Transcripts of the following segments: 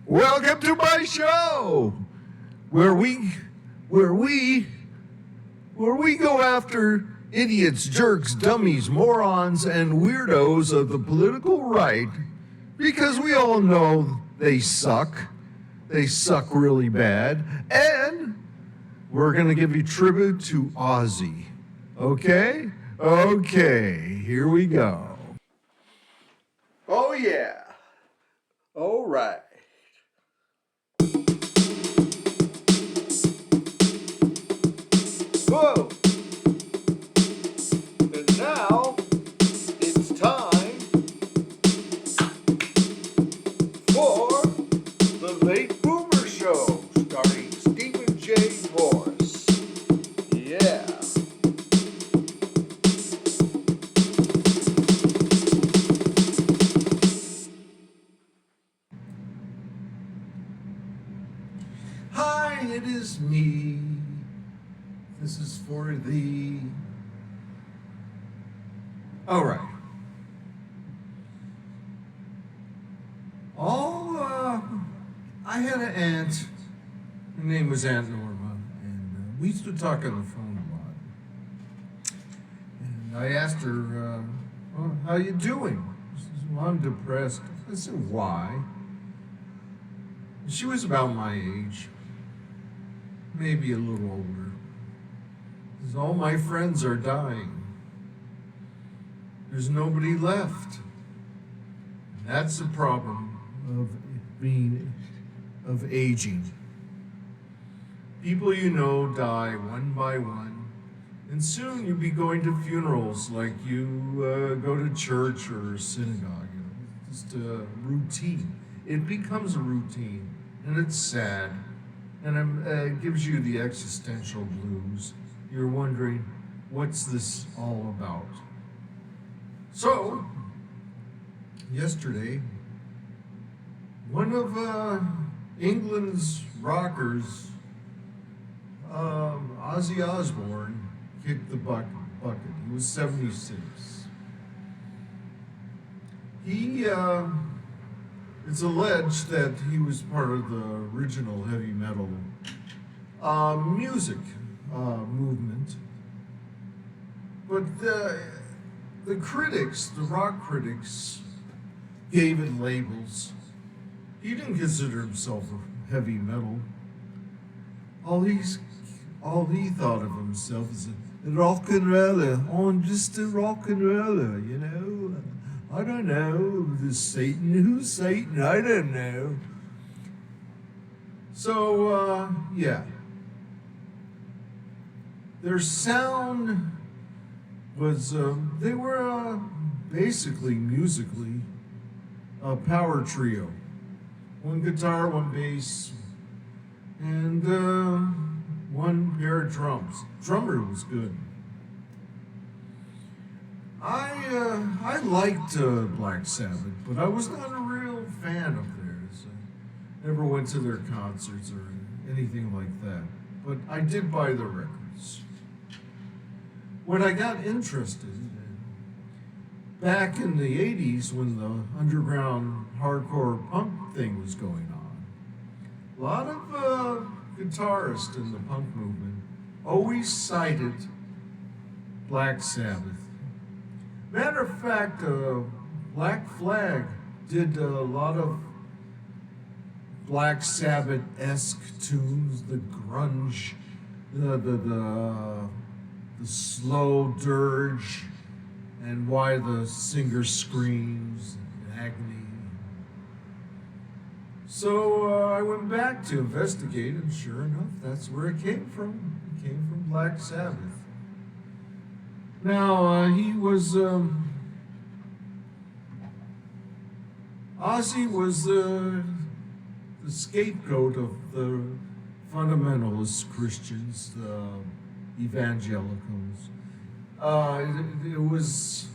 Welcome to my show, where we go after idiots, jerks, dummies, morons, and weirdos of the political right, because we all know they suck. They suck really bad, and we're gonna give you tribute to Ozzy. Okay? Okay, here we go. Oh yeah. All right. Whoa! And now, it's time for the Late Boomer Show, starring Stephen J. Morris. Yeah. Hi, it is me. This is for thee. All right. I had an aunt. Her name was Aunt Norma, and we used to talk on the phone a lot. And I asked her, well, how you doing? She says, well, I'm depressed. I said, why? And she was about my age, maybe a little older. She says, all my friends are dying. There's nobody left. And that's the problem of aging. People you know die one by one, and soon you'll be going to funerals like you go to church or synagogue. Just a routine. It becomes a routine, and it's sad, and it gives you the existential blues. You're wondering, what's this all about? So, yesterday, one of England's rockers, Ozzy Osbourne, kicked the bucket. He was 76. It's alleged that he was part of the original heavy metal music movement. But the critics, the rock critics, gave it labels. He didn't consider himself a heavy metal. All he thought of himself is a rock and roller. Oh, I'm just a rock and roller, you know. I don't know. Who's Satan? I don't know. So, yeah. Their sound was, they were basically musically a power trio. One guitar, one bass, and one pair of drums. Drummer was good. I liked Black Sabbath, but I was not a real fan of theirs. I never went to their concerts or anything like that, but I did buy the records. When I got interested, back in the 80s when the underground hardcore punk thing was going on, a lot of guitarists in the punk movement always cited Black Sabbath. Matter of fact, Black Flag did a lot of Black Sabbath-esque tunes, the grunge, the slow dirge, and why the singer screams, and agony. So I went back to investigate, and sure enough, that's where it came from. It came from Black Sabbath. Now, he was, Ozzy was the scapegoat of the fundamentalist Christians, the evangelicals. It was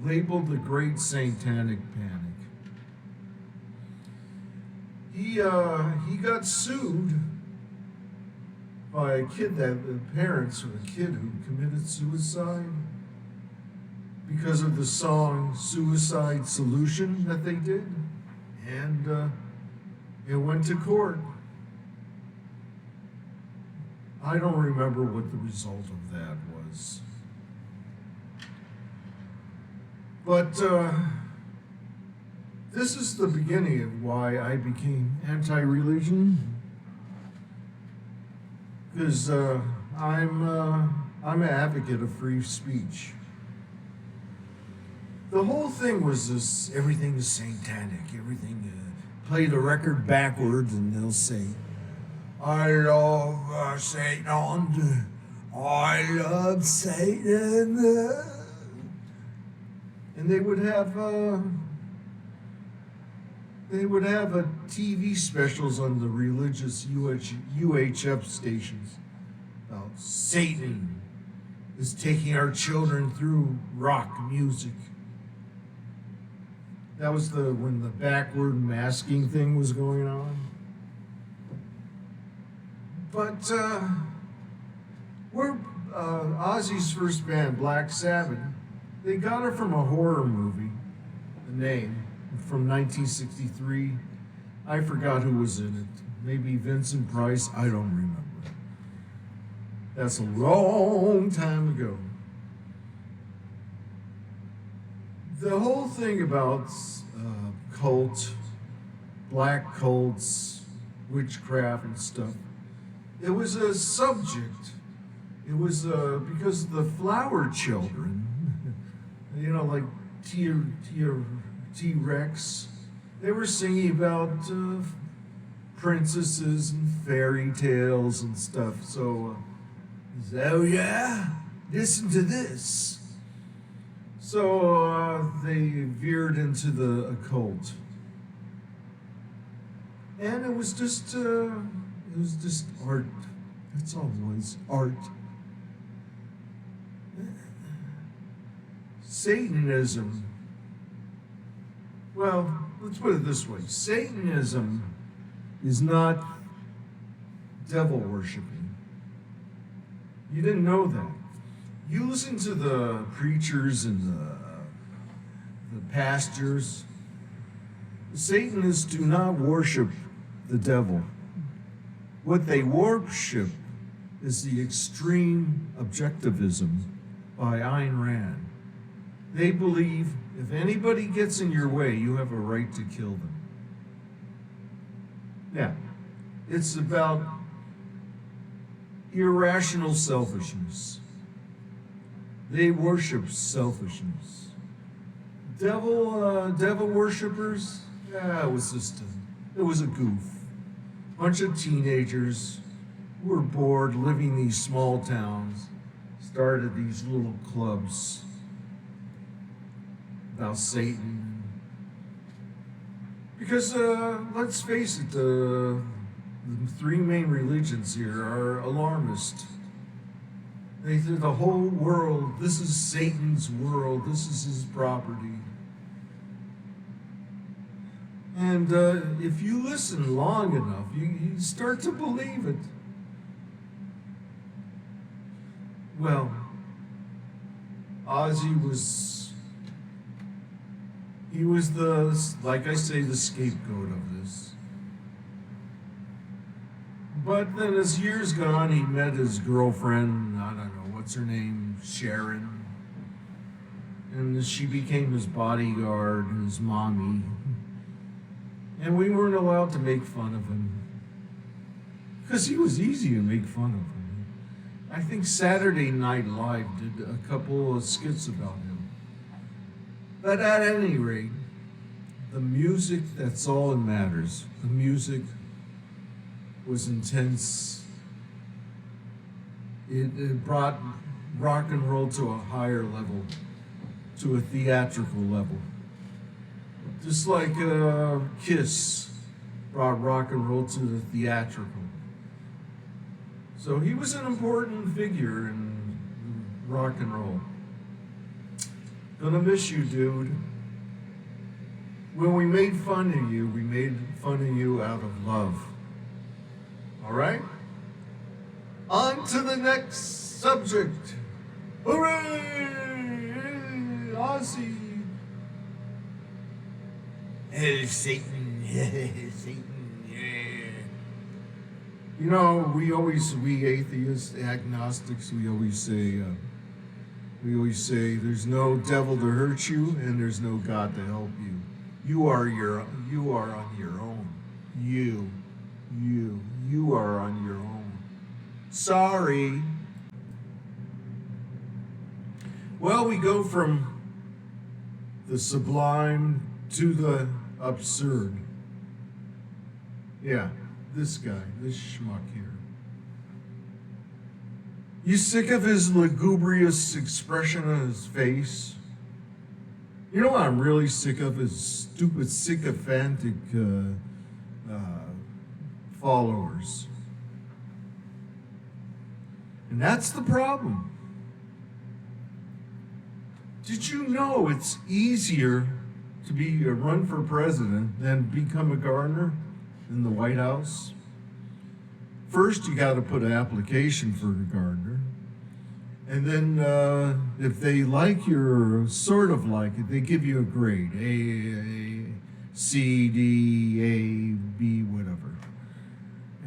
labeled the Great Satanic Panic. He got sued by a kid, the parents of a kid who committed suicide because of the song Suicide Solution that they did. And It went to court. I don't remember what the result of that was. But this is the beginning of why I became anti-religion. Because I'm an advocate of free speech. The whole thing was this: everything is satanic. Everything. Play the record backwards, and they'll say, "I love Satan. I love Satan." And they would have TV specials on the religious UHF stations about Satan is taking our children through rock music. That was when the backward masking thing was going on. But we're Ozzy's first band, Black Sabbath. They got it from a horror movie, the name, from 1963. I forgot who was in it. Maybe Vincent Price. I don't remember. That's a long time ago. The whole thing about black cults, witchcraft and stuff, it was a subject. It was because the flower children, like T-Rex, they were singing about princesses and fairy tales and stuff. So, oh yeah, listen to this. So they veered into the occult, and it was just art. That's all it was, art. Satanism. Well, let's put it this way: Satanism is not devil worshiping. You didn't know that. You listen to the preachers and the pastors. Satanists do not worship the devil. What they worship is the extreme objectivism by Ayn Rand. They believe if anybody gets in your way, you have a right to kill them. Yeah, it's about irrational selfishness. They worship selfishness. Devil worshippers, it was a goof. Bunch of teenagers who were bored living in these small towns, started these little clubs about Satan. Because let's face it, the three main religions here are alarmist. They say the whole world, this is Satan's world, this is his property. And if you listen long enough, you start to believe it. Well, Ozzy was like I say, the scapegoat of this. But then as years gone, he met his girlfriend, I don't know, what's her name, Sharon. And she became his bodyguard and his mommy. And we weren't allowed to make fun of him. Because he was easy to make fun of him. I think Saturday Night Live did a couple of skits about him. But at any rate, the music, that's all that matters. The music was intense. It brought rock and roll to a higher level, to a theatrical level. Just like Kiss brought rock and roll to the theatrical. So he was an important figure in rock and roll. Gonna miss you, dude. When we made fun of you, we made fun of you out of love. All right? On to the next subject. Hooray! Ozzy. Hey, Satan. Satan. You know, we atheists, agnostics, we always say, there's no devil to hurt you, and there's no God to help you. You are on your own. You are on your own. Sorry. Well, we go from the sublime to the absurd. Yeah, this guy, this schmuck here. You sick of his lugubrious expression on his face? You know what I'm really sick of? His stupid, sycophantic followers. And that's the problem. Did you know it's easier to be a run for president than become a gardener in the White House? First, you got to put an application for a gardener. And then if they like you or sort of like it, they give you a grade. A, C, D, A, B, whatever.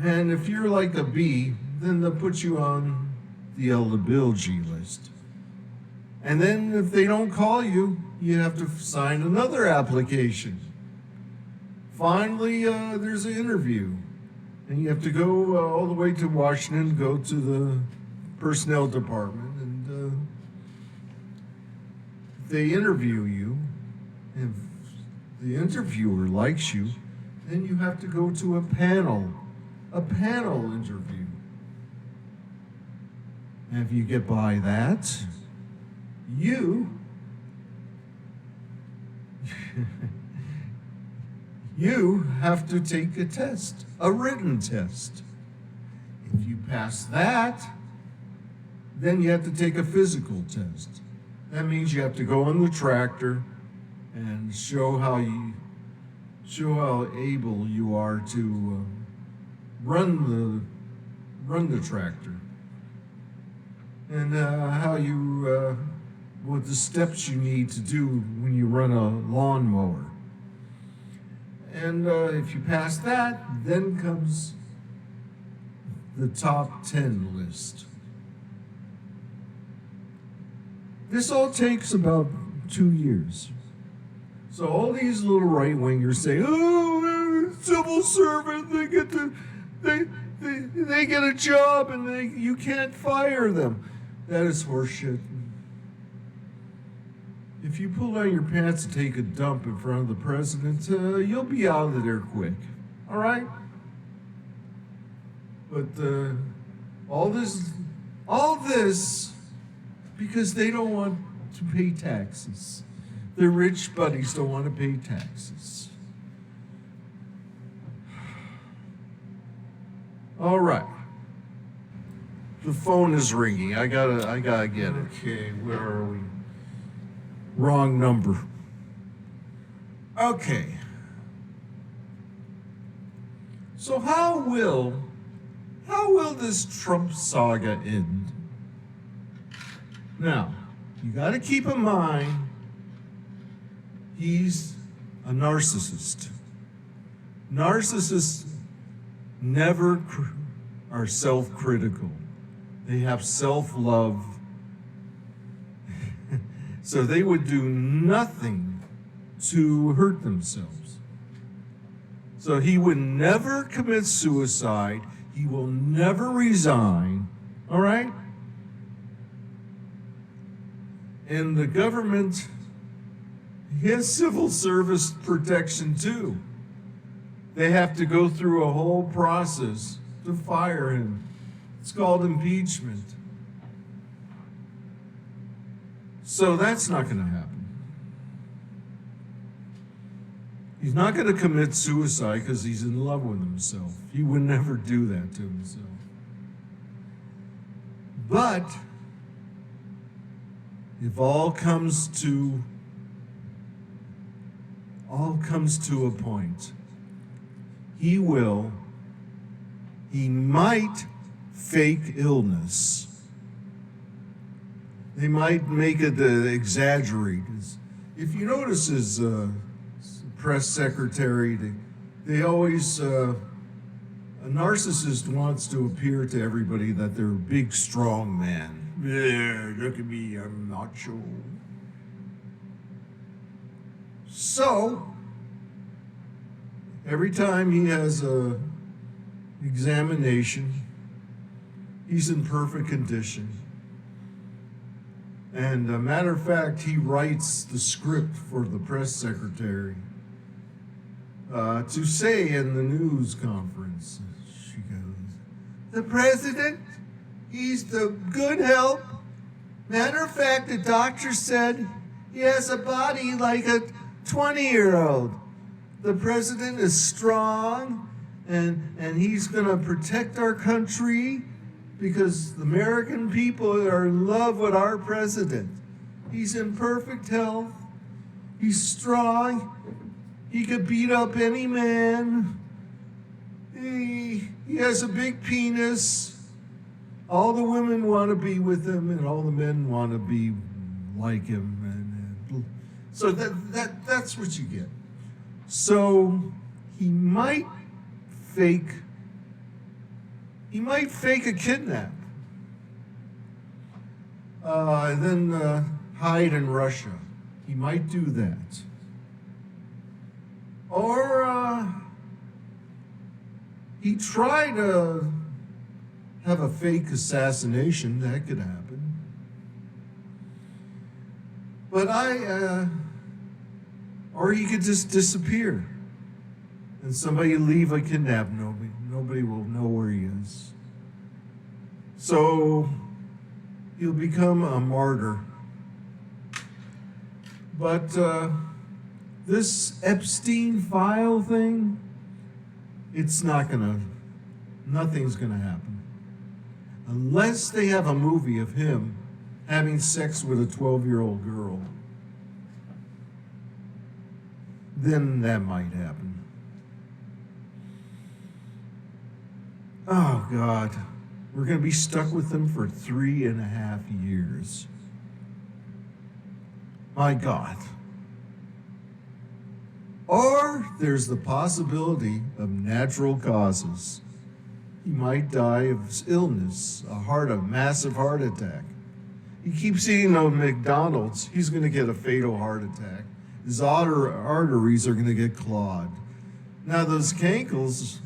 And if you're like a B, then they'll put you on the eligibility list. And then if they don't call you, you have to sign another application. Finally, there's an interview. And you have to go all the way to Washington, go to the personnel department, and they interview you. If the interviewer likes you, then you have to go to a panel interview. And if you get by that, you have to take a test, a written test. If you pass that, then you have to take a physical test. That means you have to go on the tractor and show how able you are to run the tractor, and what the steps you need to do when you run a lawnmower. And if you pass that, then comes the top 10 list. This all takes about 2 years. So all these little right-wingers say, "Oh, civil servant, they get a job and you can't fire them." That is horseshit. If you pull down your pants and take a dump in front of the president, you'll be out of there quick. All right? But all this, because they don't want to pay taxes. Their rich buddies don't want to pay taxes. All right. The phone is ringing. I gotta get it. Okay, where are we? Wrong number. Okay. So how will this Trump saga end? Now, you got to keep in mind, he's a narcissist. Narcissists never are self-critical. They have self-love. So they would do nothing to hurt themselves. So he would never commit suicide. He will never resign. All right? And the government, he has civil service protection too. They have to go through a whole process to fire him. It's called impeachment. So that's not going to happen. He's not going to commit suicide because he's in love with himself. He would never do that to himself. But if all comes to a point, he might fake illness. They might make it exaggerate. If you notice his press secretary, they always A narcissist wants to appear to everybody that they're a big, strong man. Yeah, look at me, I'm macho. So, every time he has a examination, he's in perfect condition. And a matter of fact, he writes the script for the press secretary to say in the news conference. She goes, "The president, he's the good health. Matter of fact, the doctor said he has a body like a 20-year-old. The president is strong, and he's going to protect our country because the American people are in love with our president. He's in perfect health. He's strong. He could beat up any man. He has a big penis. All the women want to be with him, and all the men want to be like him." And so that's what you get. So he might fake a kidnap, and then hide in Russia. He might do that. Or he tried to have a fake assassination. That could happen. But or he could just disappear and somebody leave a kidnap. Nobody will know where he is. So he'll become a martyr. But this Epstein file thing, nothing's gonna happen. Unless they have a movie of him having sex with a 12-year-old girl, then that might happen. Oh, God. We're going to be stuck with him for 3.5 years. My God. Or there's the possibility of natural causes. He might die of illness, a massive heart attack. He keeps eating those McDonald's, he's going to get a fatal heart attack. His arteries are going to get clogged. Now, those cankles,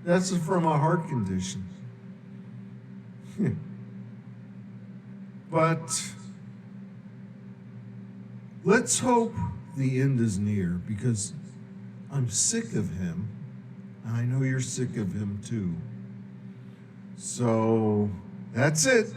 that's from a heart condition. But let's hope the end is near, because I'm sick of him, and I know you're sick of him too. So that's it.